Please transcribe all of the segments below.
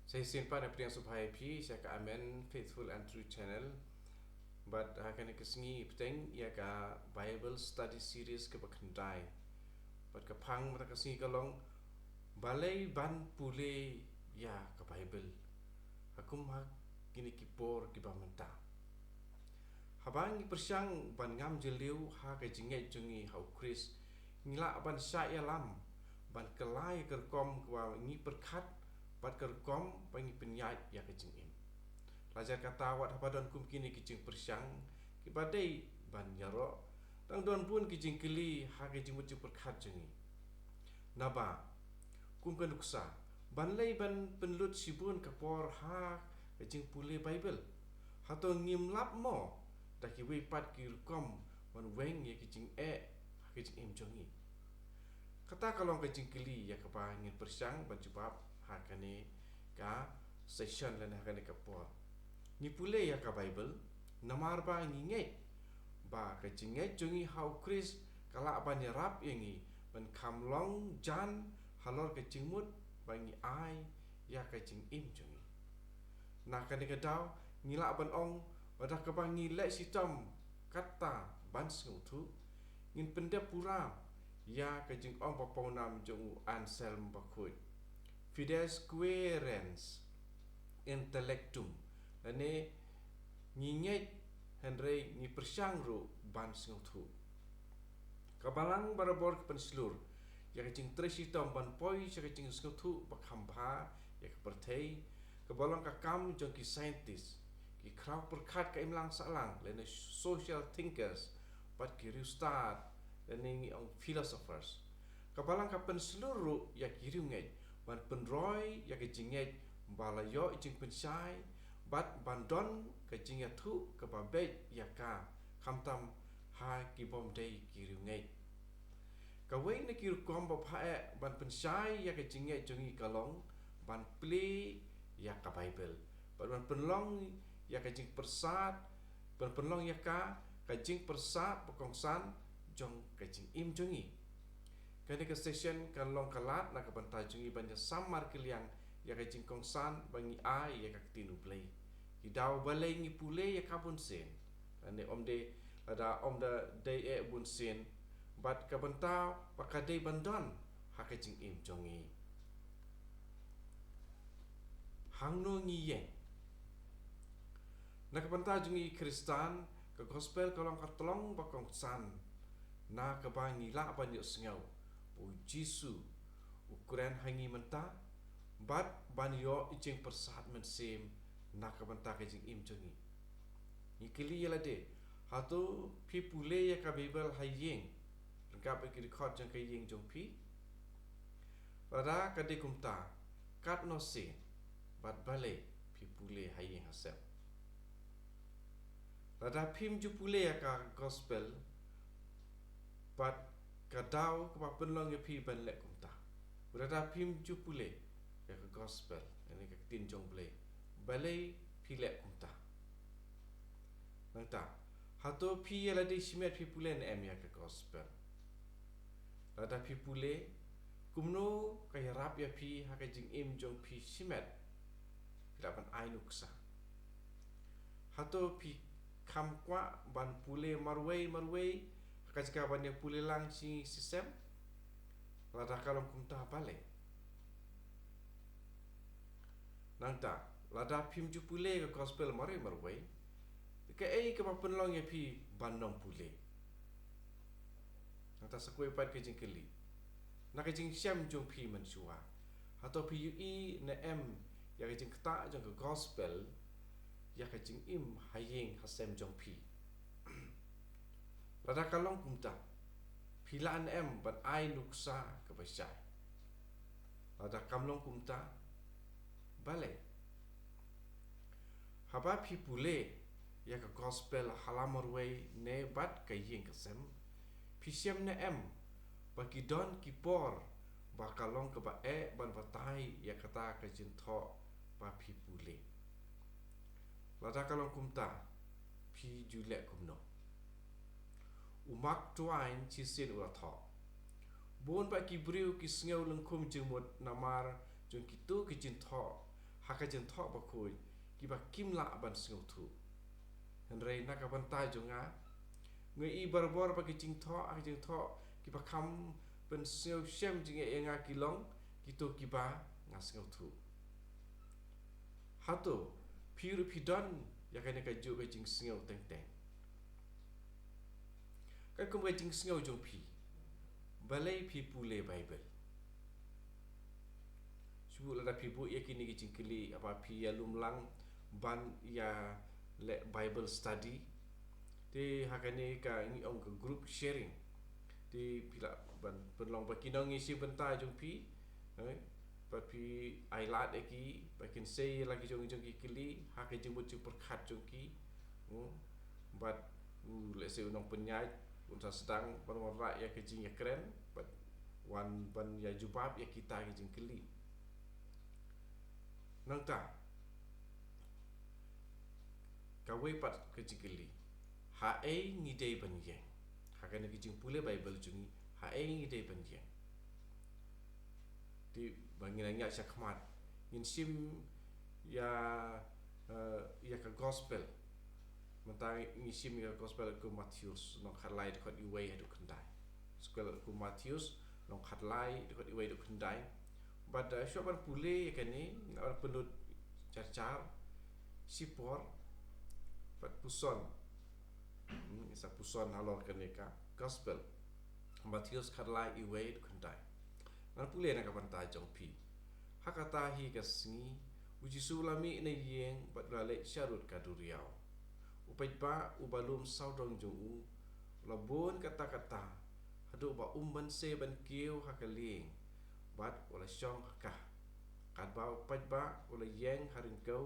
Saya simpan apa yang supaya pi saya ka amen faithful and true channel but akan kesengi peteng ya ka Bible study series ke bakandai but ka pang mata kesengi kalong balai ban pule ya ka Bible hakum hak kini kipor ki bamenta habang persyang ban ngam jeliu ha ka jingai jungi hau Chris ngila ban sya ya lam ban kelai kerkom kwa ngi perkat bat kerkom bangi penyai ya ka jingim lajar kata wat hapadon kum kini kijing persyang ki badai ban nyaro dang don pun kijing keli ha ka jing muju perkat jungi naba kum kan uksa ban lei ban penlut sibun kapor ha ka jing pule Bible hato ngim lap mo ta ki we pat ki kom ban weng ya kijing ha ka jing im jungi kata kalong ka jing keli ya ka ba ngin persyang ban jubab ha kane ka session lan ha kane kapor ni pule ya ka Bible namar ba nginge ba ka jinge jungi hau Chris kala ban yarap yangi ban kamlong jan halor ka jingmut bangi ai ya ka jing im jungi na ka ne daw ngila ban ong wadah ka bangi le sitam kata ban snguthu ngin pendep pura ya ka jing ong paponam jung Anselm bakut Fides Querens intellectum ane nginget Henry ni persyang ru ban snguthu kabalang barabor penslur ya kecing tresitom ban poi ya kecing snguthu bakhamba ya kepertei kabalang ka kam jong ki scientist ki kraw perkat ka imlang salang lene social thinkers bat ki start lene ngi ong philosophers kabalang ka penslur ya ki ngai ban penroy ya kecing ngai balayo icing pensai bat bandon ka jinga thu ka babet ya ka khamtam ha ki bom dei ki ngai ka wei na ki kom ba phae ban pensai ya ka jinga jongi kalong ban ple ya ka Bible ban penlong ya ka jing persat ban penlong ya ka jing persat pekongsan jong ka jing im jongi kane ka session kan long kalat na ka ban ta jongi ban ya samar kiliang ya ka jing kongsan bangi ai ya ka tinu play hidaw balai ngi pule ya ka bun sen ane omde ada omda day e bun sen bat ka banta pakadei bandon ha ka jing im jongi hangno ngi ye na ka banta jongi Kristan ka gospel kalong ka tolong bakong san na ka bangi la ban yo sngau bu Jisu ukuran hangi menta bat ban yo icing persat men sem na ka banta ka jing im jongi ni kili yala de hatu pi pule ya ka Bible hayeng rengkap ki record jang ka yeng jong pi pada ka de kumta kat no se bat bale pi pule hayeng hasep pada pim ju pule ya ka gospel bat ka daw ka penlong ya pi ban le kumta pada pim ju pule ya ka gospel ini ka tin jong bale bale pi le kumta nangta hato pi yala de simet pi pule na em ya ka gospel lada pi pule kumno kaya rap ya pi ha ka jing im jong pi simet dapan ai nuksa hato pi kam kwa ban pule marwei ka jika ban yang pule lang si sistem lada kalong kumta bale nangta lada pim ju pule ka gospel marwei ka ei ka penlong ya pi bandong pule nangta sakwe pat ka jing keli na ka jing syam jong pi mensua atau pi ui na em ya ka jing kta jong ka gospel ya ka jing im hayeng hasem jong pi lada kalong kumta pilan em ban ai nuksa ka basai lada kamlong kumta bale haba pi pule ya ka gospel halamarway ne bat ka yeng kasem pisem ne em bagi don kipor bakalong ka ba e ban batai ya kata ka jintho ba pi pule lada kalong kumta pi jule kumno umak tuain chisin ula tho bon ba ki briu ki sngew lengkum jengmut namar jong kitu ki jintho haka jen thok ba khoi ki ba kim la ban sngau thu henrei na ka ban tai jonga ngai I barbor ba ki jing tho a jing tho ki ba kham ben sngau shem jing e nga ki long ki to ki ba nga sngau thu hato phiru phidon ya ka ne ka ju ka jing sngau teng teng ka kum ka jing sngau jong phi balai phi pule bible subu la phi bu ya kini ki jing kili apa phi ya lumlang ban ya le bible study ti hakane ka ni ong ka group sharing ti pila ban penlong ba kinong isi bentai jong phi ba phi ai lat eki ba kin sei lagi jong jong ki kili hake jing bu chu perkhat jong ki but let's say unong penyai unsa sedang ban wara ya ke jing ya keren but wan ban ya jubab ya kita ki jing kili nang ta ka wei pat ke jing kili ha ei ngi dei ban yang hakane ki jing pule bible jungi ha ei ngi dei ban yang ti bangina nya sakmat ngin sim ya ya ka gospel mentai ngi sim ya gospel ku Matthews no khalai ko I wei hadu khandai gospel ku Matthews no khalai ko I wei du khandai but shoban pule kani na penut char sipor but puson isa puson halor kani ka gospel Matthews khalai I wei du khandai na pule na ka bantai jong phi hakata hi ka singi uji sulami na yeng bat lale syarut kaduriau upai ba ubalum saudong jong u labon kata-kata hadu ba umban se ban kieu hakaling bat wala syong ka kat ba upai ba wala yeng harin kau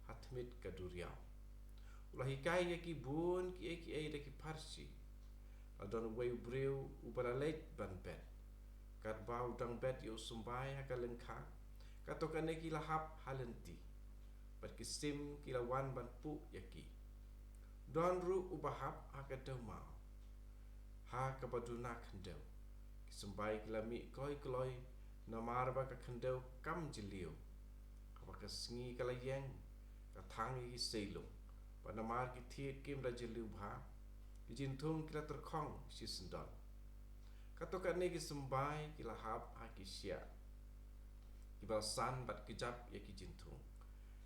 hatmit kaduriau ulah hikai ya ki bun ki ai da ki parsi adon wei breu ubalale ban bet kat ba udang bet yo sumbai hakalengka katokane ki lahap halenti bat kisim kilawan ban pu yaki don ru ubahap akadau mau ha kabaduna khandau kisambai kilami koi kloi namar ba ka khandau kam jiliu ka ka sngi kalayeng ka thangi ki seilo ba namar ki thiet kim da jiliu bha ki jinthung kila terkhong si sendon katokane ki sambai kilahap akisya Ibalsan bat kejap ya ki jintung.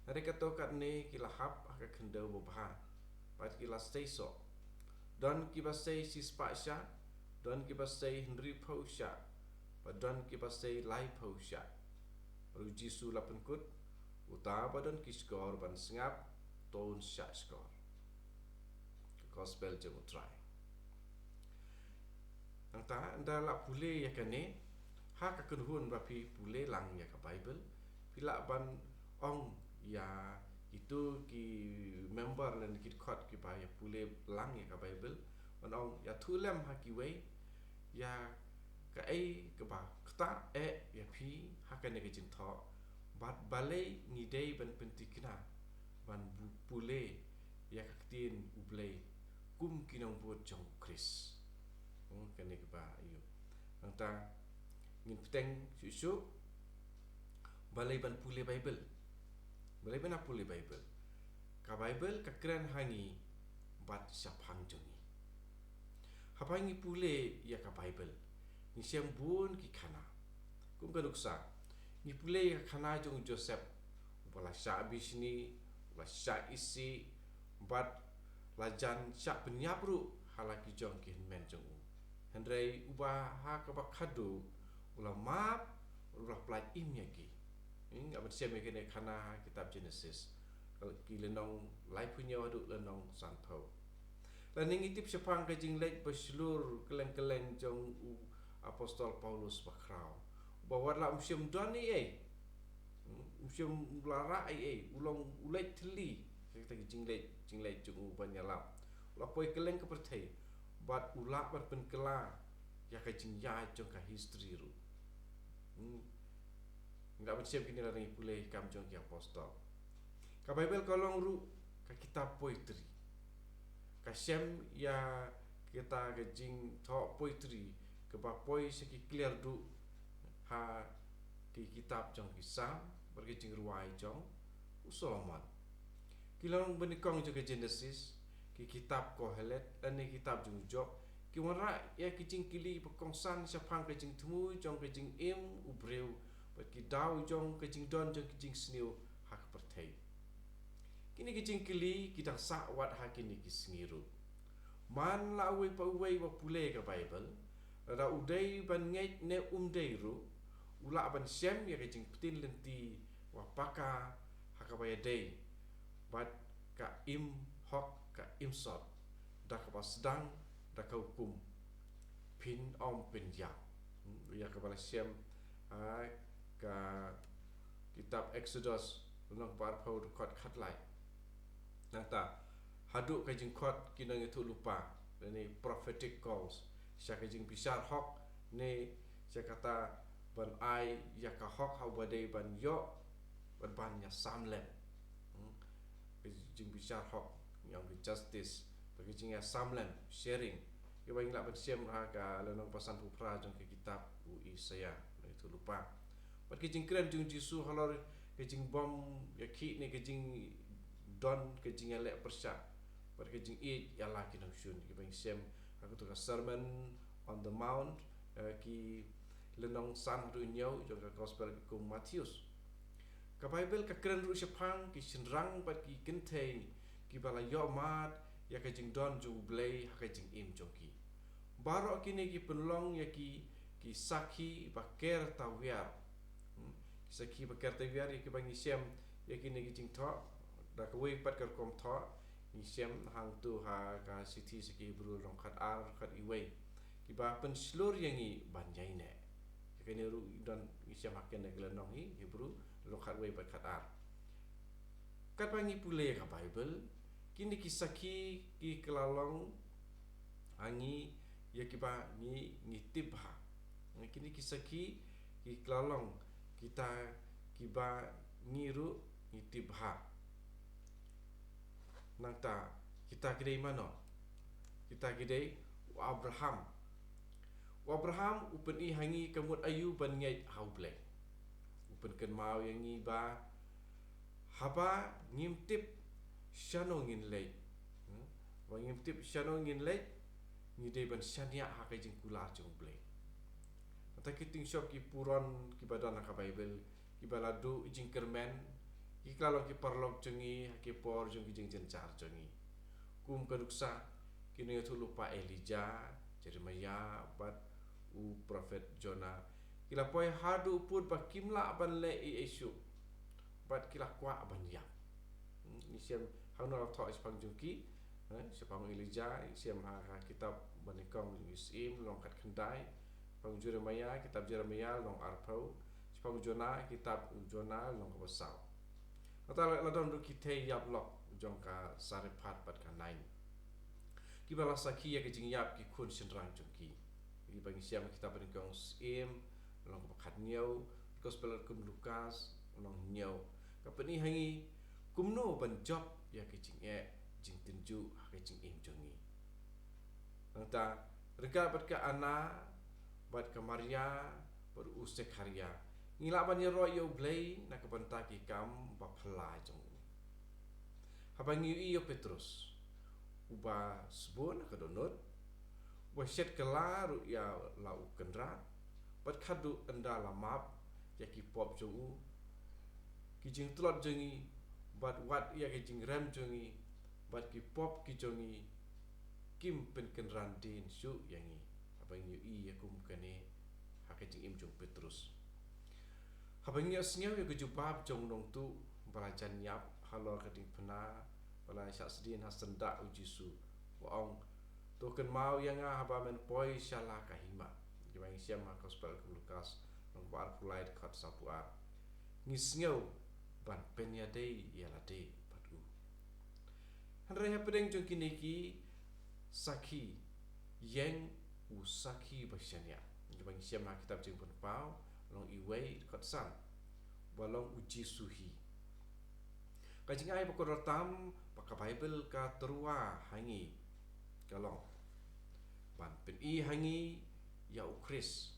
Nari katokat ne kilahap aka kendau bobha. Bat kilas so. Don kibasay si spasya. Don kibasay henry pausya. Bat don kibasay lai pausya. Ruji su lapan kut. Utaba don kiskor ban sengap. Ton syak skor. Gospel jemu try. Nangta anda la pule ya kane. Hak akan hun rapi pule lang ya ka Bible pila ban ong ya itu ki member lan ki khot ki ba ya pule lang ya ka Bible ban ong ya thulam ha ki wei ya ka ai ka ba kta ya phi hakane ke jin tho bat balai ni dei ban pentikna ban pule ya ka tin ublei kum kinong buat jong Chris kane ke ba ayo tang ngin peteng susu balai ban pule Bible balai ban pule Bible ka Bible ka keren hangi bat saphang jongi hapangi pule ya ka Bible ni siam bun ki khana kum ka duksa ni pule ya khana jong Joseph bala sya bisni la sya isi bat lajan sya penyabru halaki jong ki men jong hendrai ubah ha ka ba khadu ulah map ulah plai im yaki enggak bersih kene kana kitab Genesis kalau kilenong lai punya adu lenong sanpau lan ing itip sepang ka jinglek beslur keleng-keleng jong apostol Paulus bakrau bahwa la musim doni musim lara ulong ulai teli kita jinglek jong banyalap ulah poi keleng ke pertai bat ulah bat penkela ya ka jingya jong ka history ru enggak bersih kini la ngi pulai kam jong ki apostol ka Bible kolong ru ka kitab poetry ka sem ya kita ke jing tho poetry ke ba poi se ki clear du ha ki kitab jong ki sam berke jing ruai jong Solomon. Kilang benikong juga Genesis, ki kitab Kohelet, ane kitab jung Job, ki wara ya kijing kili pekongsan siapang kijing temu jong kijing ubreu, bat ki dau jong kijing don jong kijing sniu hak pertai. Kini kijing kili kita sakwat hak kini kisngiru. Man la uwe pa uwe wa pule ke Bible, ra udai ban ngait ne ru, ula ban syam ya kijing petin lenti wa paka hakabaya day. Bat ka hok ka sot da ka sedang da ka hukum pin pin ya ka bala syam ka kitab Exodus nang par pau kot khatlai nata haduk ka jing kot kinang itu lupa ni prophetic calls sya ka jing bisar hok ni sya kata ban ai ya ka hok ha badai ban yo ban ya samlet jing bisar hok yang justice bagi jing ya samlan sharing ke bang la ban siam ha ka lenong pasan pupra jong ke kitab Isaya itu lupa bat ke jing kren jing jisu halor ke jing bom ya ki ni ke jing don ke jing ya le persya bat ke jing ya la ki nang shun ke bang siam aku tu ka sermon on the mount ki lenong san du nyau jong ka gospel ku Matius ka Bible ka kren ru sepang ki sinrang bat ki kentai ki bala yo mat ya ka jing don ju blay ha ka jing jongki baro kini ki penlong ya ki saki baker tawiar saki baker tawiar ya ki bang siam ya kini ki jing tho da ka we pat ka kom tho ni siam hang tu ha ka city saki bru rong khat ar khat iwe ki ba pen slur yang i banjai ne ka ni ru don ni siam haken ne glenong hi hebru rong khat we pat khat ar kat pangi pule ka Bible kini kisaki ki kelalong angi ya kiba ni tibha kini kisaki ki kelalong kita kiba ngiru ni tibha nangta kita kidai mano kita kidai Abraham upen i hangi kamut ayu ban ngai hauble upen ken mau yang ngi ba haba ngimtip syano ngin lei wa ngimtip syano ngin lei ni de ban syania ha ka jing kula jong ble ta kiting shop ki puron ki badan ka Bible ki baladu jing kermen ki kalau ki parlok jengi ha ki por jong jing jencar jengi kum kaduksa kini tu lupa Elijah Jeremiah bat prophet Jonah kila poi hadu put ba kimla ban le isu bat kila kwa ban ya ni siam hang no thok sepang jungki sepang Elijah siam ha kitab banikong Yusim long kat kendai sepang Jeremiah kitab Jeremiah long arpau sepang Jonah kitab Jonah long kabasau atau ladon du kitei yap lok jong ka sarepat pat ka nain ki bala saki ya ke jing yap ki kun senrang jungki ki bang siam kitab banikong Yusim long kabat niau gospel kum Lukas long niau kapeni hangi kumno ban job ya ke jing tinju ha ke jing jongi nanta rega bat ka ana bat ka Maria ber usek haria ngila ban ro yo blay na ka banta ki kam ba phla jong habangi yo Petrus uba sebon ka donot wa set kelar ya lau kendra bat khadu anda lamap ya ki pop jongu ki jing tlot jongi bat wat ya ki jing ram jongi bat ki pop ki jongi kim pen kenran din su yangi abang yu ya kum kane ha ka jing jong Petrus habang ya sngeu ya jubab jong dong tu balajan yap halo ka ding pena bala syak sedin ha senda ujisu wa ong token mau yang haba men poi shala ka hima ki bang siam ha gospel Lukas nong bar pulai dekat sapua ngisngeu ban penya dei ya la dei patu handre ha pedeng jong kiniki saki yang usaki basyania ki bang siam ha kitab jing pun pau long iwei dekat san balong uji suhi kajing ai pokor tam paka Bible ka terua hangi kalong ban pen i hangi ya ukris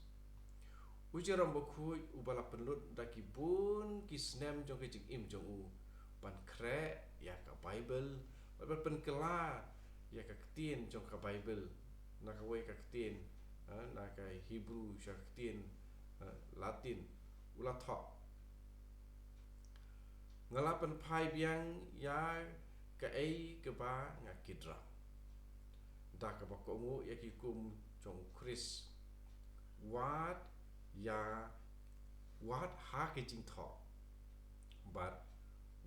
ujaram bokhui ubala penlut daki bun ki snem jong ke jing jong u ban kre ya ka Bible ban pen kela ya ka ketien jong ka Bible na ka we ka ketien na ka Hebrew sya ketien Latin ula tho ngalapan pai biang ya ka ei ke ba ngakidra da ka bakongu ya ki kum jong Chris wat ya wat ha ke jing tho but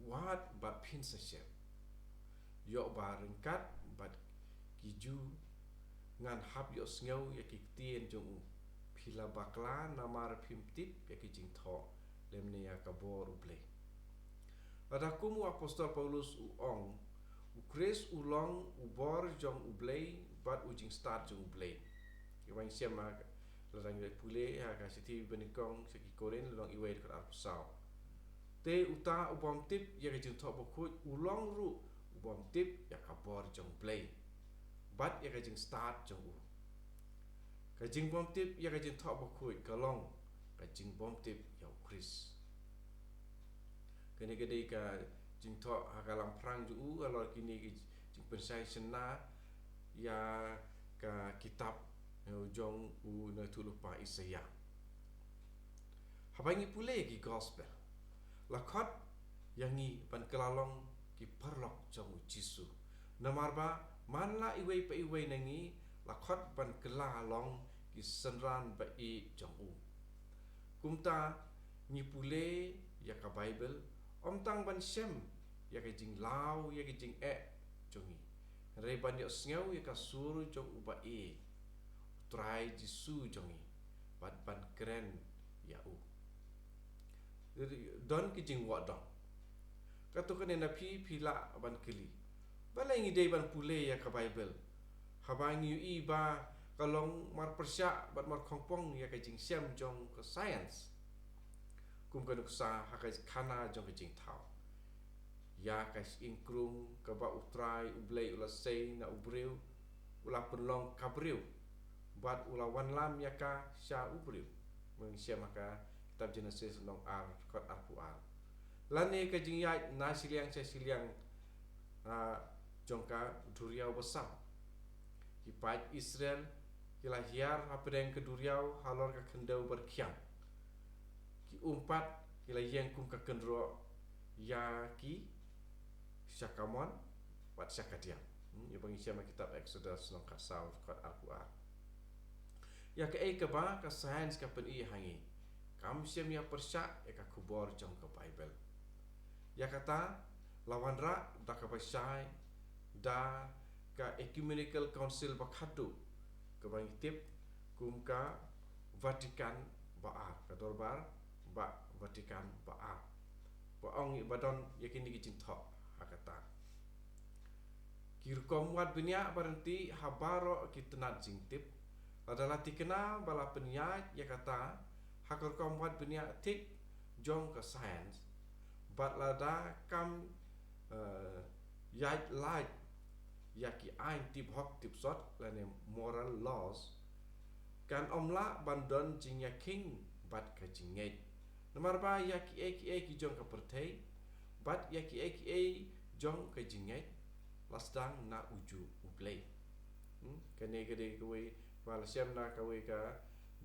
wat but pin sa shem yo ba ringkat but kiju ngan hap yo sngew ya ki tien jong phila bakla namar phim tip ya ki jing tho lemne ya ka bor uble ada kumu apostol Paulus uong Chris ulong ubor jong ublei but ujing start jong ublei Iwang siama larang iwai pule ha ka siti benikong seki koren long iwai dekat arpusau te uta ubom tip ya ka jing tok bokut ulong ru ubom tip ya ka bor jong ublei but ya ka jing start jong u ka jing bom tip ya ka jing tok bokut kalong ka jing bom tip ya Chris kene gede ka jing tok hakalang perang ju u alor kini jing pensai sena ya ka kitab jong u na tulupa Isaiah habangi pule ki gospel lakot yangi pan kelalong ki perlok jong Jisu namarba manla iwei pa iwei nangi lakot pan kelalong ki senran ba I jong u kumta ni pule ya ka Bible om tang ban shem ya ka jing lau ya ka jing jongi re ban yo sngew ya ka sur jong u ba try Jisu jongi bat ban keren ya u don ki jing wa dong katu kan na pila ban kili balai ngi dei ban pule ya ka Bible habangi I ba kalong mar persya bat mar kongpong ya ka jing sem jong ka science kum ka nuksa ha ka kana jong ka jing thao ya ka ingkrung ka ba utrai ublei ula sei na ubreu ula penlong kabreu bat ula wan lam ya ka sya ubreu meng sia maka kitab Genesis long ar kot ar lane ka jing ya na siliang sa siliang jong ka duriau besar hipat Israel kila hiar apedeng ke duriau halor ka kendau berkiam ki umpat kila yang kum ka kendro ya ki syakamon wat syakadiam ya bang sia kitab Exodus long ka saur kot ar ya ka ei ka ba ka science ka pen I hangi kam siam ya persyak ya ka kubor jong ka Bible ya kata lawan ra da ka pasai da ka ecumenical council bakhadu ka bang tip kum ka Vatican ba ka dorbar ba Vatican ba ong badon yakini ki tho hakata kirkom wat benya berhenti habaro ki tenat jingtip adalah tikena bala penyat ya kata hakor kom wat benya tik jong ka science bat lada kam yat light yaki ain tip hok tip sot lane moral laws kan omla bandon jing ya king bat ka jinget nomor ba yaki ki jong ka pertei bat yaki jong ka jinget lasdang na uju ublei kene gede kowe wal siam na kowe ka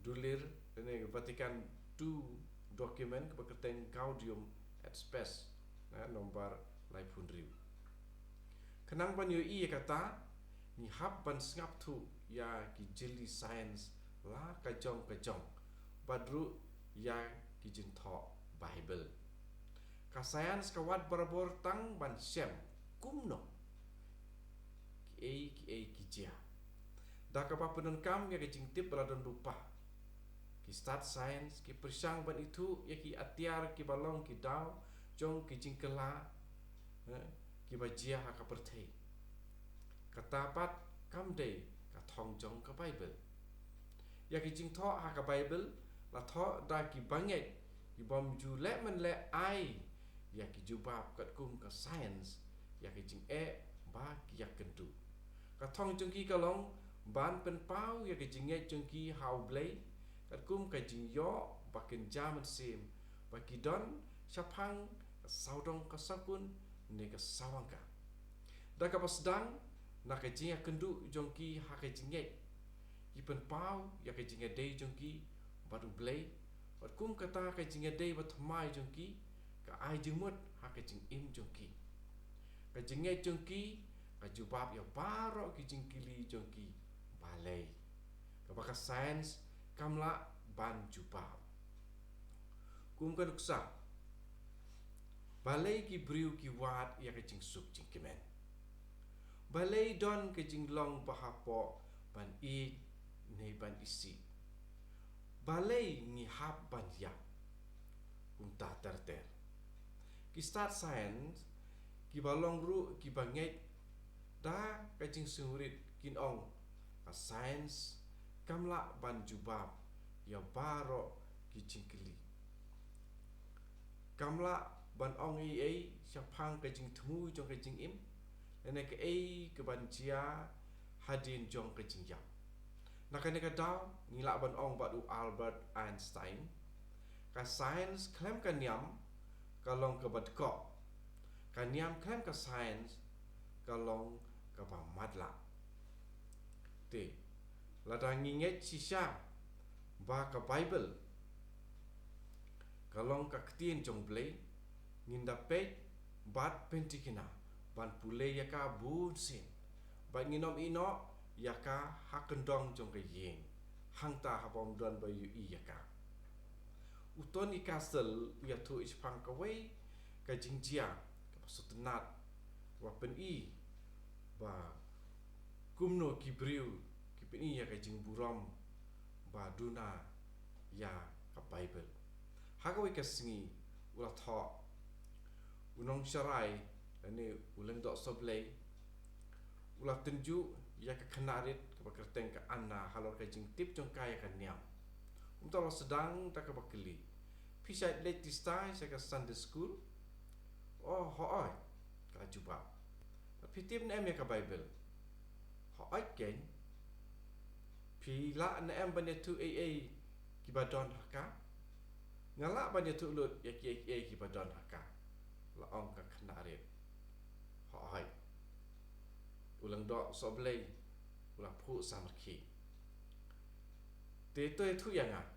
dulir ne Vatican 2 document ka keteng Gaudium et Spes na nomor lai punriu kenang ban yo I kata ni hab ban ngap tu ya ki jeli science la ka jong badru ya ki jin tho Bible ka science ka wat barabor tang ban sem kumno ki ki jia da ka pa penon kam ya ki jing tip radon lupa ki start science ki persang ban itu ya ki atiar ki balong ki daw jong ki jing kela ki bajia ha ka perthei katapat kam dei ka thong jong ka Bible ya ki jing tho ha ka Bible la tho da ki banget ki bom ju le men le ai ya ki jubab kat kum ka science ya ki jing ba ki ya kentu ka thong jong ki kalong ban pen pau ya ki jing jong ki how blay kat kum ka jing yo ba ken jaman sim ba ki don sapang saudong ka sapun ne ka sawangka. Da ka pasdang na ka jinga kendu jongki ha ka jinge. Ipen pau ya ka jinga dei jongki baru blei. Wat kum kata ka jinga dei bat mai jongki ka ai jengmut ha ka jing im jongki. Ka jinge jongki ka jubab ya baro ki jingkili jongki balai. Ka baka sains kamla ban jubab. Kum ka nuksa balai ki briu ki wat ya ka jing suk jing kemen. Balai don ka jing long bahapo ban I nei ban isi. Balai ngi hap ban ya. Kum ta ter. Ki start science ki balong ru ki banget da ka jing sungurit kin ong ka science kamla ban jubab ya baro ki jingkili. Kamla ban ong ai siapang ka jing temu jong ka jing im. Nene ka ai ke ban jia hadin jong ka jing ya. Nakane ka daw ngila ban ong badu Albert Einstein. Ka science klem ka nyam kalong ka bad ko. Ka nyam klem ka science kalong ka ba madla. Te ladang nginget sisya ba ka Bible. Kalong ka ketien jong blei ngindapet bat pentikina ban pule ya ka bunsin. Bat nginom ino ya ka hakendong jong ka yeng. Hangta habom don ba yu I ya ka. Uton I kastel ya tu ispang ka wei ka jingjia ka pasutenat wa pen I ba kumno ki briu ki pen I ya ka jing burom ba duna ya ka Bible. Hagawi ka singi ula tho unong syarai ni ulang dok soblei ula tunju ya ka kenarit ka bakerteng ka anna halor ka jing tip jong kaya ka niam. Umtala sedang tak ka bakeli. Pisat late stai sa ka Sunday school. Oh hooi ka jubab. Pitip na em ya ka Bible. Hooi ken. Pila na em ban tu AA ki badon haka. Ngala ban tu lut ya ki AA ki badon haka. La ong ka kenarit. Hooi. Ulang dok soblei ulang pu samarki. Te tu yang ah.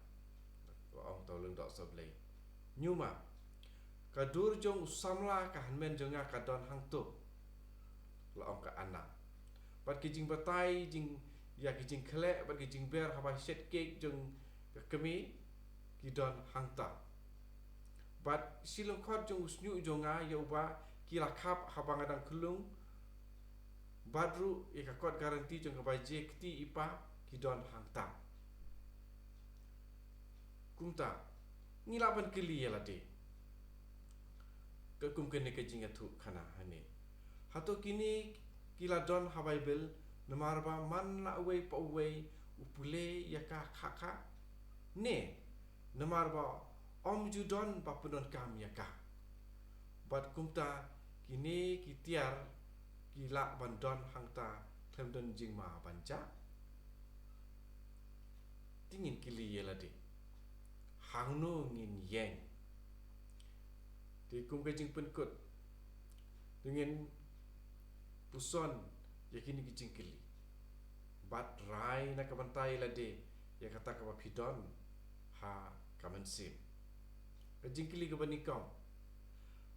Ong tau ulang dok soblei. Nyuma kadur jong usamla ka hanmen jonga ka don hang tu. La ong ka anak. Bat ki jing batai jing ya ki jing khle bat ki jing ber haba set cake jong ka kemi ki don hang ta. Bat silong khot jong usnyu jonga ya uba ki la khap haba ngadang kulung. Badru ka kot garanti jong ka baje kti ipa ki don hang ta. Kumta ngilaban kili ya lade. Ka kum kene ka jinga thu khana hane. Hato kini kila don ha Bible namarba man la away pa away upule ya ka khakha ne namarba om judon pa punon kam ya ka. Bat kumta kini kitiar kila bandon hangta klem don jingma banca. Tingin kili ya lade. Hang no ngin yang. Di kum ka jing penkut dengan puson ya kini ki jing kili. Bat rai na ka bantai lade ya kata ka pidon ha kamansim. Ka jing kili ka banikam.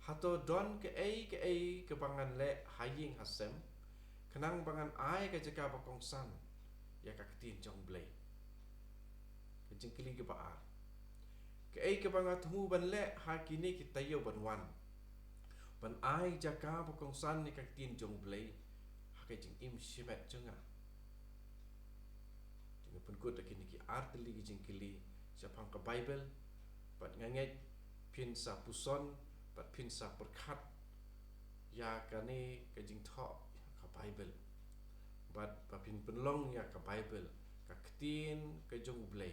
Hato don ke ai ke bangan le haying hasem. Kenang bangan ai ka jaka bakongsan ya ka ketin jong blei. Ka jing kili ka baar. Ke ai ke bangat temu ban le ha kini kita yo ban wan. Ban ai jaka bakongsan ni ka ketin jong blei. Ha ka jing im shimet jonga. Jing pun kut kini ki arteli ki jing kili siapang ka Bible. Bat nganget pin sa puson bat pin sa perkat ya kani ka jing tho ka Bible. Bat papin penlong ya ka Bible ka ketin ka jong blei.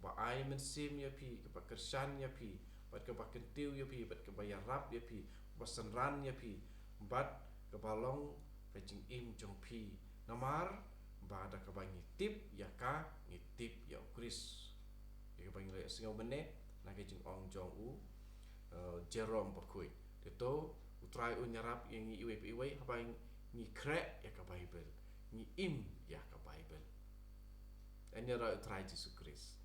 Ba ai mensim ya pi ke pakersan ya pi bat ke bakentiu ya pi bat ke bayarap ya pi basenran ya pi bat ke balong ke jing im jong pi namar ba da ke bangi tip ya ka ngitip ya Kris ya ke bangi le singau bene na ke jing ong jong u Jerome bakui Dito utrai unyarap yang iwe apa yang ngi krek ya ka Bible, ngi im ya ka Bible. Anya ra utrai Jesu Christ.